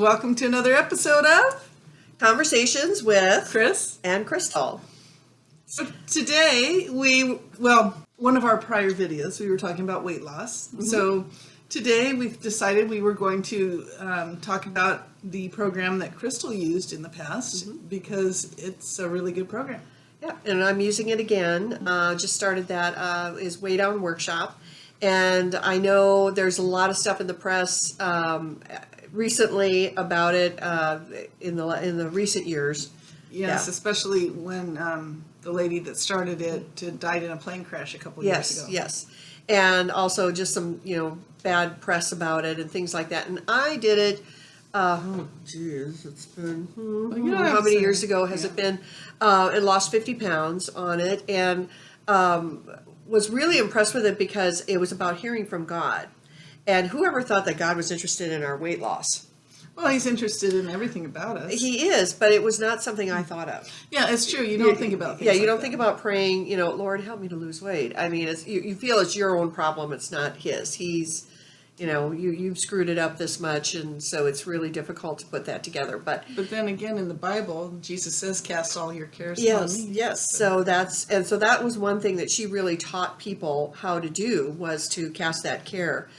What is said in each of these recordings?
welcome to another episode of Conversations with Chris and Crystal. So today one of our prior videos, we were talking about weight loss. Mm-hmm. So today we've decided we were going to talk about the program that Crystal used in the past because it's a really good program. Yeah, and I'm using it again. Just started that is Weigh Down Workshop. And I know there's a lot of stuff in the press recently about it in the recent years. Yes, yeah. Especially when the lady that started it died in a plane crash a couple years ago. Yes. And also just some, bad press about it and things like that. And I did it, it's been, how many years ago has it been? And lost 50 pounds on it and was really impressed with it because it was about hearing from God. And whoever thought that God was interested in our weight loss? Well, he's interested in everything about us. He is, but it was not something I thought of. Yeah, it's true. You don't think about things you don't think about praying, Lord, help me to lose weight. I mean, you feel it's your own problem. It's not his. He's, you've screwed it up this much, and so it's really difficult to put that together. But then again, in the Bible, Jesus says, cast all your cares upon me. Yes. So that was one thing that she really taught people how to do, was to cast that care.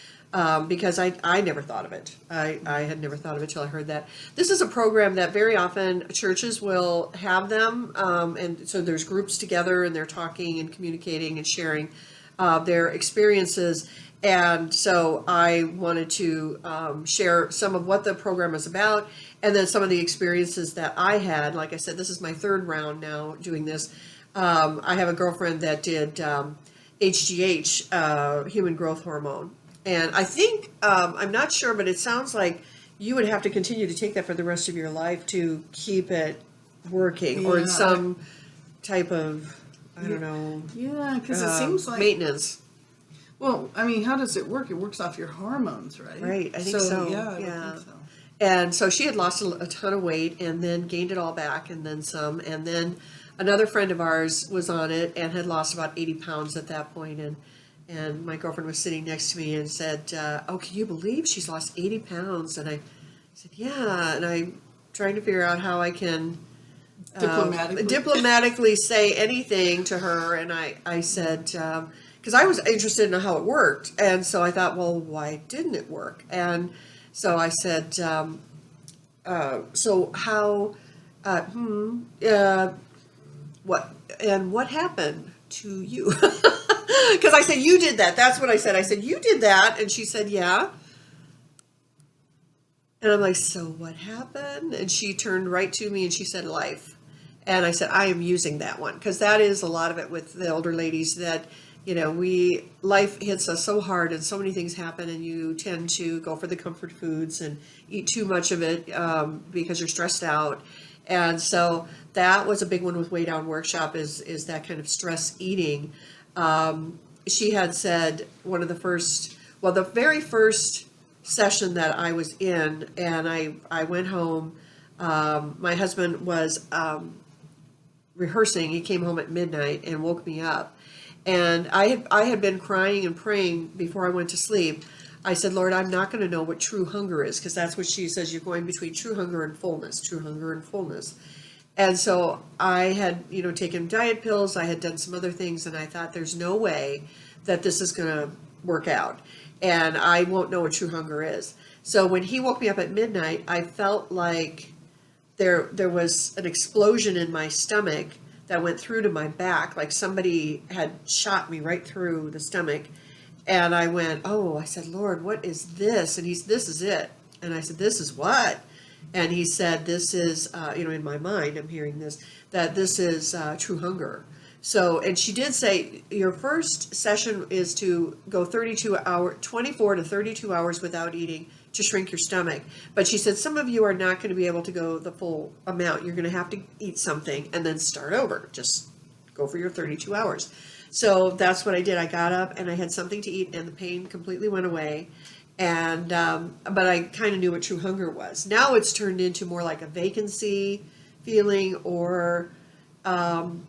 Because I never thought of it. I had never thought of it till I heard that. This is a program that very often churches will have them, and so there's groups together and they're talking and communicating and sharing their experiences. And so I wanted to share some of what the program is about, and then some of the experiences that I had. Like I said, this is my third round now doing this. I have a girlfriend that did HGH, human growth hormone. And I think, I'm not sure, but it sounds like you would have to continue to take that for the rest of your life to keep it working, or in some type of, I don't know. Yeah, because it seems like maintenance. Well, I mean, how does it work? It works off your hormones, right? Right, I think so. Yeah, I think so. And so she had lost a ton of weight and then gained it all back and then some. And then another friend of ours was on it and had lost about 80 pounds at that point. And my girlfriend was sitting next to me and said, can you believe she's lost 80 pounds? And I said, yeah. And I'm trying to figure out how I can diplomatically say anything to her. And I said, because I was interested in how it worked. And so I thought, well, why didn't it work? And so I said, so how, what happened to you? Because I said, you did that. That's what I said. I said, you did that. And she said, yeah. And I'm like, so what happened? And she turned right to me and she said, life. And I said, I am using that one. Because that is a lot of it with the older ladies that, life hits us so hard and so many things happen and you tend to go for the comfort foods and eat too much of it because you're stressed out. And so that was a big one with Weigh Down Workshop is that kind of stress eating. She had said the very first session that I was in, and I went home, my husband was rehearsing. He came home at midnight and woke me up. And I had been crying and praying before I went to sleep. I said, Lord, I'm not going to know what true hunger is, because that's what she says. You're going between true hunger and fullness, true hunger and fullness. And so I had, taken diet pills. I had done some other things, and I thought there's no way that this is going to work out, and I won't know what true hunger is. So when he woke me up at midnight, I felt like there was an explosion in my stomach that went through to my back, like somebody had shot me right through the stomach. And I went, I said, Lord, what is this? And this is it. And I said, this is what? And he said, this is, in my mind, I'm hearing this, that this is true hunger. So, and she did say, your first session is to go 24 to 32 hours without eating to shrink your stomach. But she said, some of you are not going to be able to go the full amount. You're going to have to eat something and then start over. Just go for your 32 hours. So that's what I did. I got up and I had something to eat and the pain completely went away. And, but I kind of knew what true hunger was. Now it's turned into more like a vacancy feeling, or, and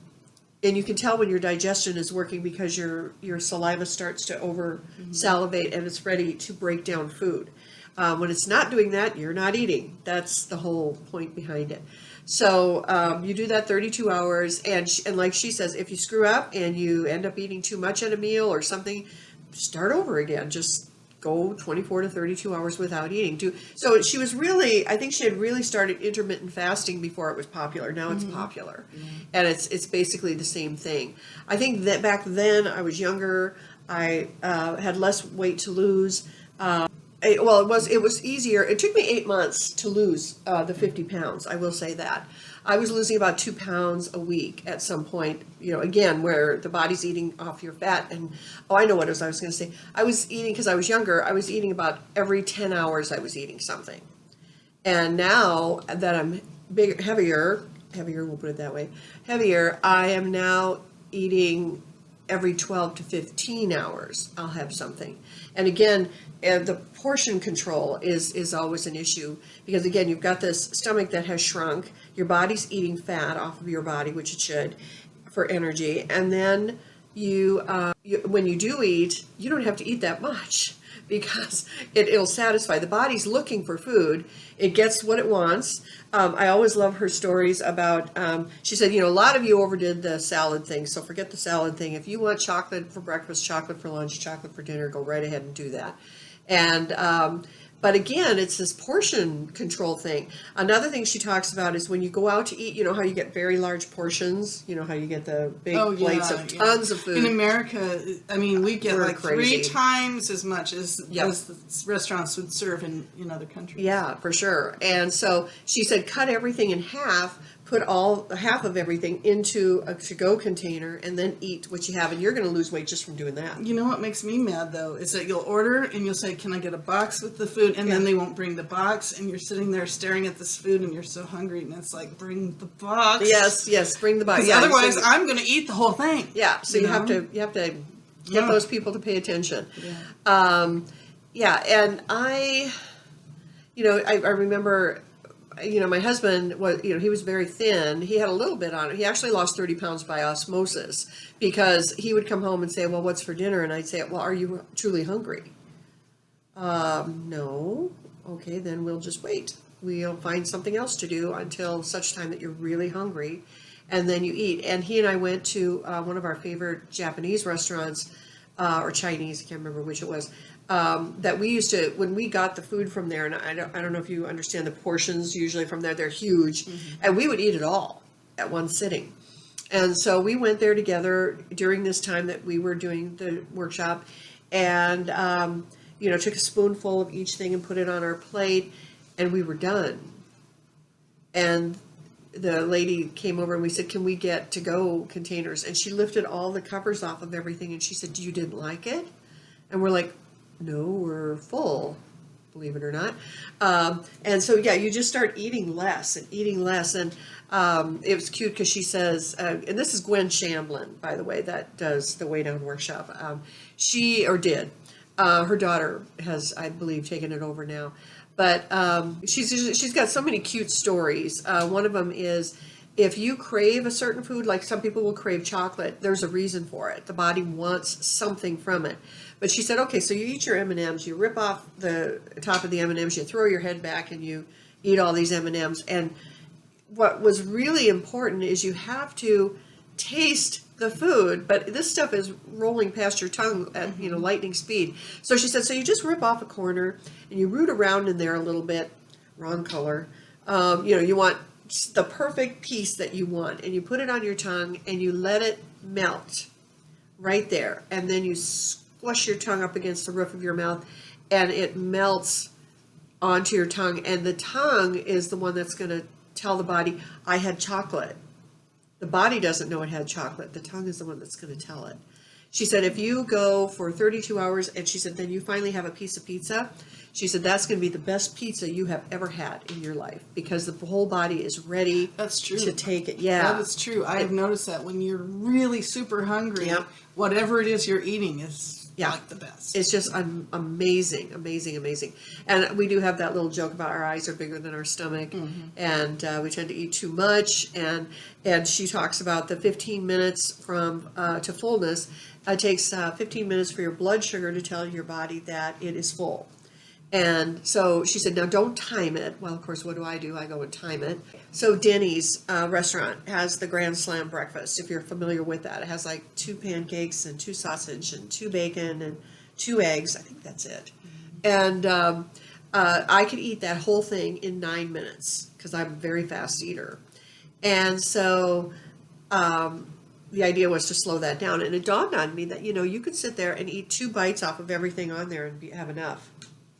you can tell when your digestion is working because your saliva starts to over salivate and it's ready to break down food. When it's not doing that, you're not eating. That's the whole point behind it. So you do that 32 hours, and like she says, if you screw up and you end up eating too much at a meal or something, start over again. Just go 24 to 32 hours without eating. So she was really, I think she had really started intermittent fasting before it was popular. Now it's popular, and it's basically the same thing. I think that back then I was younger. I had less weight to lose. It was easier. It took me 8 months to lose the 50 pounds. I will say that. I was losing about 2 pounds a week at some point, again, where the body's eating off your fat. And, I know what I was going to say. I was eating, because I was younger, I was eating about every 10 hours I was eating something. And now that I'm heavier, we'll put it that way, heavier, I am now eating every 12 to 15 hours. I'll have something. And again, the portion control is always an issue, because again, you've got this stomach that has shrunk, your body's eating fat off of your body, which it should, for energy, and then you when you do eat, you don't have to eat that much, because it'll satisfy. The body's looking for food. It gets what it wants. I always love her stories about, she said, a lot of you overdid the salad thing, so forget the salad thing. If you want chocolate for breakfast, chocolate for lunch, chocolate for dinner, go right ahead and do that. And but again, it's this portion control thing. Another thing she talks about is when you go out to eat, how you get very large portions, how you get the big plates of tons of food. In America, I mean, we get like crazy. 3 times as much as the restaurants would serve in other countries. Yeah, for sure. And so she said, cut everything in half, put half of everything into a to-go container, and then eat what you have, and you're going to lose weight just from doing that. You know what makes me mad, though, is that you'll order and you'll say, can I get a box with the food? And then they won't bring the box, and you're sitting there staring at this food, and you're so hungry, and it's like, bring the box. Yes, bring the box. Because otherwise, I'm going to eat the whole thing. Yeah, so you have to get those people to pay attention. Yeah. And I remember, my husband was, he was very thin. He had a little bit on it. He actually lost 30 pounds by osmosis, because he would come home and say, well, what's for dinner? And I'd say, well, are you truly hungry? No. Okay, then we'll just wait. We'll find something else to do until such time that you're really hungry, and then you eat. And he and I went to one of our favorite Japanese restaurants, or Chinese, I can't remember which it was, that we used to, when we got the food from there, and I don't know if you understand the portions usually from there, they're huge, and we would eat it all at one sitting. And so we went there together during this time that we were doing the workshop, and took a spoonful of each thing and put it on our plate, and we were done. And the lady came over and we said, can we get to-go containers? And she lifted all the covers off of everything, and she said, you didn't like it? And we're like, no, we're full, believe it or not. And so, you just start eating less. And it was cute because she says, and this is Gwen Shamblin, by the way, that does the Way Down workshop. Her daughter has, I believe, taken it over now. But she's got so many cute stories. One of them is, if you crave a certain food, like some people will crave chocolate, there's a reason for it. The body wants something from it. But she said, okay, so you eat your M&Ms, you rip off the top of the M&Ms, you throw your head back, and you eat all these M&Ms. And what was really important is you have to taste the food, but this stuff is rolling past your tongue at lightning speed. So she said, so you just rip off a corner and you root around in there a little bit, wrong color. You want the perfect piece that you want, and you put it on your tongue and you let it melt right there, and then you squash your tongue up against the roof of your mouth, and it melts onto your tongue, and the tongue is the one that's going to tell the body, I had chocolate. The body doesn't know it had chocolate. The tongue is the one that's going to tell it. She said, if you go for 32 hours, and she said, then you finally have a piece of pizza, she said, that's going to be the best pizza you have ever had in your life, because the whole body is ready to take it. Yeah. That is true. I have noticed that when you're really super hungry, whatever it is you're eating is like the best. It's just amazing. And we do have that little joke about our eyes are bigger than our stomach, and we tend to eat too much. And she talks about the 15 minutes from to fullness. It takes 15 minutes for your blood sugar to tell your body that it is full. And so she said, now don't time it. Well, of course, what do? I go and time it. So Denny's restaurant has the Grand Slam breakfast, if you're familiar with that. It has like 2 pancakes and 2 sausage and 2 bacon and 2 eggs. I think that's it. And I could eat that whole thing in 9 minutes because I'm a very fast eater. And so the idea was to slow that down. And it dawned on me that, you could sit there and eat 2 bites off of everything on there and have enough.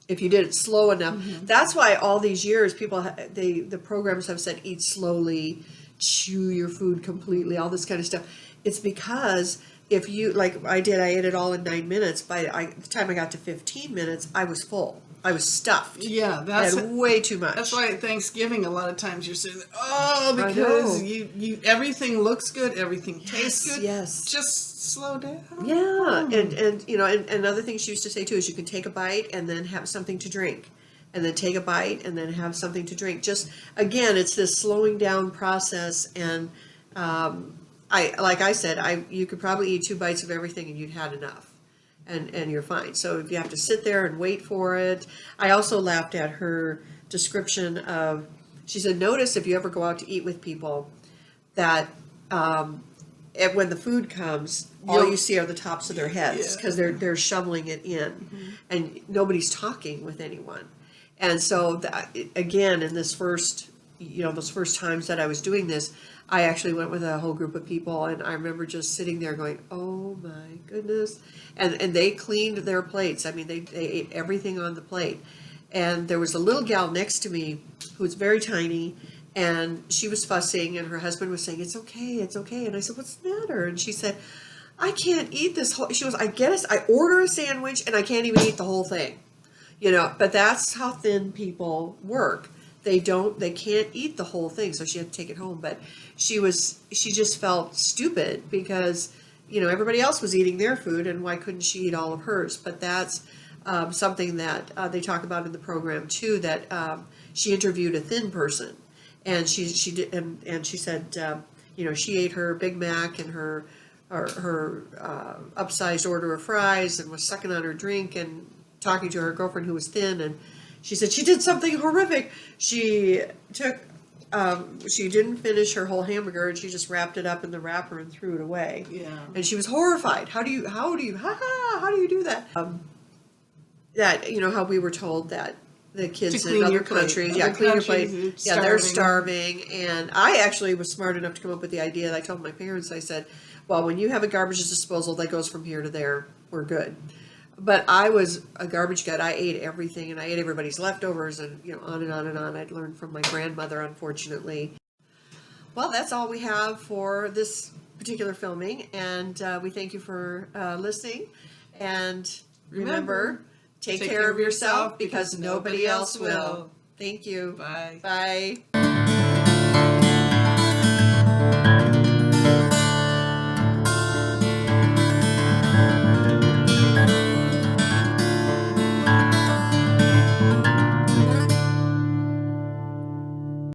If you did it slow enough. That's why all these years people, the programs have said eat slowly, chew your food completely, all this kind of stuff. It's because if you, like I did, I ate it all in 9 minutes. By the time I got to 15 minutes, I was full. I was stuffed. Yeah, I had way too much. That's why at Thanksgiving a lot of times you're saying, because you everything looks good, everything tastes good. Yes. Just slow down. Yeah, and another thing she used to say too is you can take a bite and then have something to drink, and then take a bite and then have something to drink. Just again, it's this slowing down process. And like I said, you could probably eat 2 bites of everything and you'd had enough. And you're fine. So if you have to sit there and wait for it. I also laughed at her description of, she said, notice if you ever go out to eat with people that when the food comes, all you see are the tops of their heads because they're shoveling it in, and nobody's talking with anyone. And so again, in this first, those first times that I was doing this, I actually went with a whole group of people, and I remember just sitting there going, oh my goodness. And they cleaned their plates. I mean, they ate everything on the plate. And there was a little gal next to me who was very tiny, and she was fussing, and her husband was saying, it's okay, it's okay. And I said, what's the matter? And she said, I can't eat this whole, she goes, I order a sandwich, and I can't even eat the whole thing. But that's how thin people work. They can't eat the whole thing, so she had to take it home. But she just felt stupid because, everybody else was eating their food, and why couldn't she eat all of hers? But that's something that they talk about in the program too. That she interviewed a thin person, and she did, and she said, she ate her Big Mac and her upsized order of fries, and was sucking on her drink and talking to her girlfriend who was thin, and she said she did something horrific. She didn't finish her whole hamburger, and she just wrapped it up in the wrapper and threw it away. Yeah. And she was horrified. How do you do that? How we were told that the kids in other countries, clean your plate. Yeah, they're starving. And I actually was smart enough to come up with the idea. I told my parents, I said, well, when you have a garbage disposal that goes from here to there, we're good. But I was a garbage gut. I ate everything, and I ate everybody's leftovers, and on and on and on. I'd learned from my grandmother, unfortunately. Well, that's all we have for this particular filming, and we thank you for listening. And remember, take care of yourself because nobody else will. Thank you. Bye. Bye.